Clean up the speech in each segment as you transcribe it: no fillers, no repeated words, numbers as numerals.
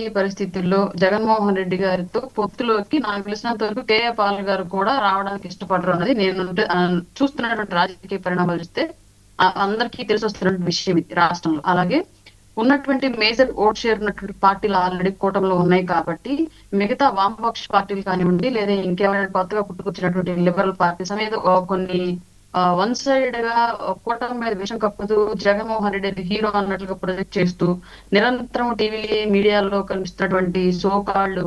ఈ పరిస్థితుల్లో జగన్మోహన్ రెడ్డి గారితో పొత్తులోకి నాకు తెలిసినంత వరకు కేఏ పాల్ గారు కూడా రావడానికి ఇష్టపడరు అన్నది నేను చూస్తున్నటువంటి రాజకీయ పరిణామాలు చూస్తే అందరికీ తెలిసి వస్తున్నటువంటి విషయం ఇది రాష్ట్రంలో. అలాగే ఉన్నటువంటి మేజర్ ఓట్ షేర్ ఉన్నటువంటి పార్టీలు ఆల్రెడీ కూటమిలో ఉన్నాయి కాబట్టి మిగతా వామపక్ష పార్టీలు కానివ్వండి, లేదా ఇంకేమైనా కొత్తగా పుట్టుకొచ్చినటువంటి లిబరల్ పార్టీస్ అనేది కొన్ని వన్ సైడ్ గా కూటమి మీద విషం కప్పుతూ జగన్మోహన్ రెడ్డి హీరో అన్నట్లుగా ప్రొజెక్ట్ చేస్తూ నిరంతరం టీవీ మీడియాలో కనిపిస్తున్నటువంటి సో కాల్డ్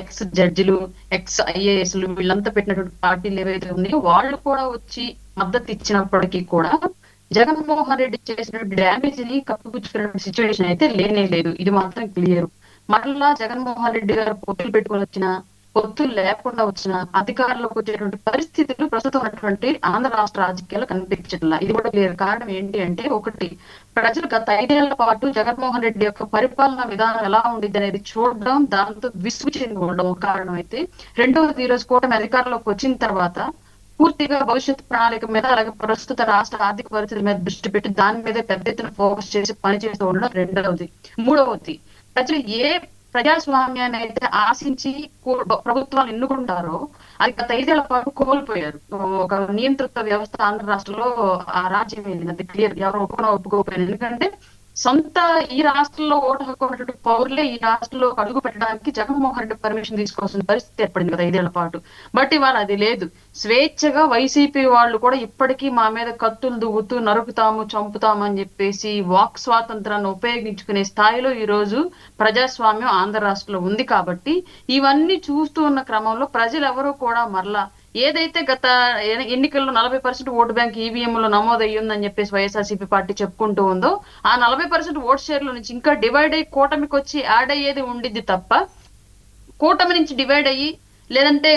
ఎక్స్ జడ్జిలు, ఎక్స్ ఐఏఎస్లు వీళ్ళంతా పెట్టినటువంటి పార్టీలు ఏవైతే ఉన్నాయో వాళ్ళు కూడా వచ్చి మద్దతు ఇచ్చినప్పటికీ కూడా జగన్మోహన్ రెడ్డి చేసిన డ్యామేజ్ ని కప్పిపుచ్చుకునే సిచ్యువేషన్ అయితే లేనే లేదు. ఇది మాత్రం క్లియర్. మరలా జగన్మోహన్ రెడ్డి గారు పొత్తులు పెట్టుకొని వచ్చిన, పొత్తులు లేకుండా వచ్చిన అధికారంలోకి వచ్చేటువంటి పరిస్థితులు ప్రస్తుతం ఉన్నటువంటి ఆంధ్ర రాష్ట్ర రాజకీయాలు కనిపించట్లా. ఇది కూడా క్లియర్. కారణం ఏంటి అంటే, ఒకటి, ప్రజలు గత 5 ఏళ్ల పాటు జగన్మోహన్ రెడ్డి యొక్క పరిపాలనా విధానం ఎలా ఉండిద్ది అనేది చూడడం, దాంతో విసుగు చెంది ఉండడం ఒక కారణం అయితే, రెండవది ఈ రోజు కూటమి అధికారంలోకి వచ్చిన తర్వాత పూర్తిగా భవిష్యత్ ప్రణాళిక మీద, అలాగే ప్రస్తుత రాష్ట్ర ఆర్థిక పరిస్థితుల మీద దృష్టి పెట్టి దాని మీద పెద్ద ఎత్తున ఫోకస్ చేసి పనిచేస్తూ ఉండడం రెండవది. మూడవది, ప్రజలు ఏ ప్రజాస్వామ్యాన్ని అయితే ఆశించి ప్రభుత్వాలు ఎన్నుకుంటారో అది గత 5 ఏళ్ల పాటు కోల్పోయారు. ఒక నియంతృత్వ వ్యవస్థ ఆంధ్ర రాష్ట్రంలో ఆ రాజ్యం వెళ్ళింది. అది క్లియర్. ఎవరు ఒప్పుకోకపోయారు. ఎందుకంటే సొంత ఈ రాష్ట్రంలో ఓటు హక్కు ఉన్నటువంటి పౌరులే ఈ రాష్ట్రంలో అడుగు పెట్టడానికి జగన్మోహన్ రెడ్డి పర్మిషన్ తీసుకోవాల్సిన పరిస్థితి ఏర్పడింది కదా 5 ఏళ్ల పాటు. బట్ ఇవాళ అది లేదు. స్వేచ్ఛగా వైసీపీ వాళ్ళు కూడా ఇప్పటికీ మా మీద కత్తులు దువ్వుతూ నరుకుతాము, చంపుతాము అని చెప్పేసి వాక్ స్వాతంత్రాన్ని ఉపయోగించుకునే స్థాయిలో ఈ రోజు ప్రజాస్వామ్యం ఆంధ్ర రాష్ట్రంలో ఉంది. కాబట్టి ఇవన్నీ చూస్తూ ఉన్న క్రమంలో ప్రజలు ఎవరూ కూడా మరలా ఏదైతే గత ఎన్నికల్లో 40% ఓటు బ్యాంక్ ఈవీఎంలో నమోదయ్యిందని చెప్పేసి వైఎస్ఆర్సీపీ పార్టీ చెప్పుకుంటూ ఉందో, ఆ 40% ఓట్ షేర్ల నుంచి ఇంకా డివైడ్ అయ్యి కూటమికి వచ్చి యాడ్ అయ్యేది ఉండిద్ది తప్ప, కూటమి నుంచి డివైడ్ అయ్యి లేదంటే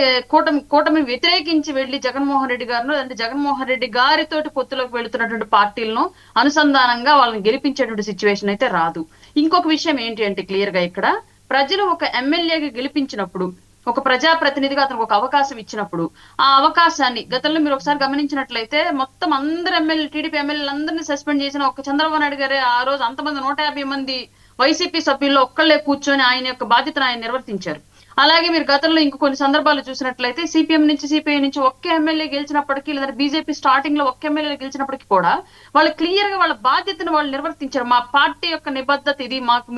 కూటమి వ్యతిరేకించి వెళ్లి జగన్మోహన్ రెడ్డి గారిను, లేదంటే జగన్మోహన్ రెడ్డి గారితోటి పొత్తులోకి వెళుతున్నటువంటి పార్టీలను అనుసంధానంగా వాళ్ళని గెలిపించేటువంటి సిచ్యువేషన్ అయితే రాదు. ఇంకొక విషయం ఏంటి అంటే, క్లియర్ గా ఇక్కడ ప్రజలు ఒక ఎమ్మెల్యేగా గెలిపించినప్పుడు, ఒక ప్రజాప్రతినిధిగా అతనికి ఒక అవకాశం ఇచ్చినప్పుడు, ఆ అవకాశాన్ని గతంలో మీరు ఒకసారి గమనించినట్లయితే మొత్తం అందరు టీడీపీ ఎమ్మెల్యేలు అందరినీ సస్పెండ్ చేసిన ఒక చంద్రబాబు నాయుడు గారే ఆ రోజు అంతమంది 150 మంది వైసీపీ సభ్యుల్లో ఒక్కళ్లే కూర్చొని ఆయన యొక్క బాధ్యతను ఆయన నిర్వర్తించారు. అలాగే మీరు గతంలో ఇంకో కొన్ని సందర్భాలు చూసినట్లయితే సిపిఎం నుంచి, సిపిఐ నుంచి ఒక్క ఎమ్మెల్యే గెలిచినప్పటికీ, లేదా బీజేపీ స్టార్టింగ్ లో ఒక్క ఎమ్మెల్యే గెలిచినప్పటికీ కూడా వాళ్ళు క్లియర్ గా వాళ్ళ బాధ్యతను వాళ్ళు నిర్వర్తించారు. మా పార్టీ యొక్క నిబద్ధత ఇది, మాకు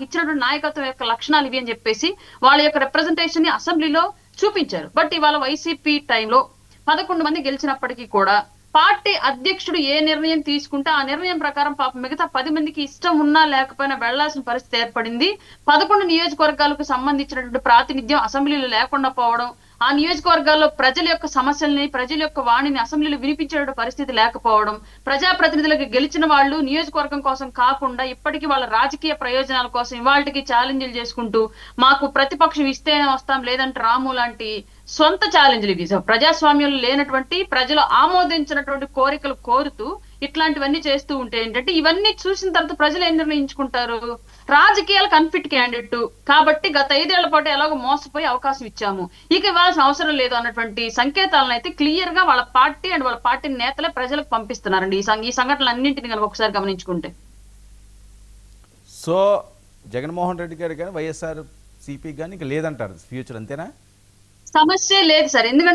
ఇచ్చినటువంటి నాయకత్వం యొక్క లక్షణాలు ఇవి అని చెప్పేసి వాళ్ళ యొక్క రిప్రజెంటేషన్ ని అసెంబ్లీలో చూపించారు. బట్ ఇవాళ వైసీపీ టైంలో 11 మంది గెలిచినప్పటికీ కూడా పార్టీ అధ్యక్షుడు ఏ నిర్ణయం తీసుకుంటే ఆ నిర్ణయం ప్రకారం పాపం మిగతా 10 మందికి ఇష్టం ఉన్నా లేకపోయినా వెళ్లాల్సిన పరిస్థితి ఏర్పడింది. 11 నియోజకవర్గాలకు సంబంధించినటువంటి ప్రాతినిధ్యం అసెంబ్లీలో లేకుండా పోవడం, ఆ నియోజకవర్గాల్లో ప్రజల యొక్క సమస్యల్ని, ప్రజల యొక్క వాణిని అసెంబ్లీలో వినిపించే పరిస్థితి లేకపోవడం, ప్రజాప్రతినిధులకు గెలిచిన వాళ్ళు నియోజకవర్గం కోసం కాకుండా ఇప్పటికీ వాళ్ళ రాజకీయ ప్రయోజనాల కోసం ఇవాళకి ఛాలెంజ్లు చేసుకుంటూ మాకు ప్రతిపక్షం ఇస్తేనే వస్తాం, లేదంటే రాము లాంటి సొంత ఛాలెంజ్లు ఇవి ప్రజాస్వామ్యంలో లేనటువంటి, ప్రజలు ఆమోదించినటువంటి కోరికలు కోరుతూ ఇట్లాంటివన్నీ చేస్తూ ఉంటే ఏంటంటే, ఇవన్నీ చూసిన తర్వాత ప్రజలు ఏం నిర్ణయించుకుంటారు? రాజకీయాలకు అన్ఫిట్ క్యాండిడేట్ కాబట్టి గత 5 ఏళ్ల పాటు ఎలాగో మోసపోయి అవకాశం ఇచ్చాము, ఇక ఇవ్వాల్సిన అవసరం లేదు అన్నటువంటి సంకేతాలను అయితే క్లియర్ గా వాళ్ళ పార్టీ అండ్ వాళ్ళ పార్టీ నేతలే ప్రజలకు పంపిస్తున్నారండి. ఈ సంఘటనలు అన్నింటినీ కనుక ఒకసారి గమనించుకుంటే. సో జగన్మోహన్ రెడ్డి గారు కానీ వైఎస్ఆర్ సిపి కానీ ఇంకా లేదంటారు ఫ్యూచర్, అంతేనా? సమస్య లేదు సార్. ఎందుకంటే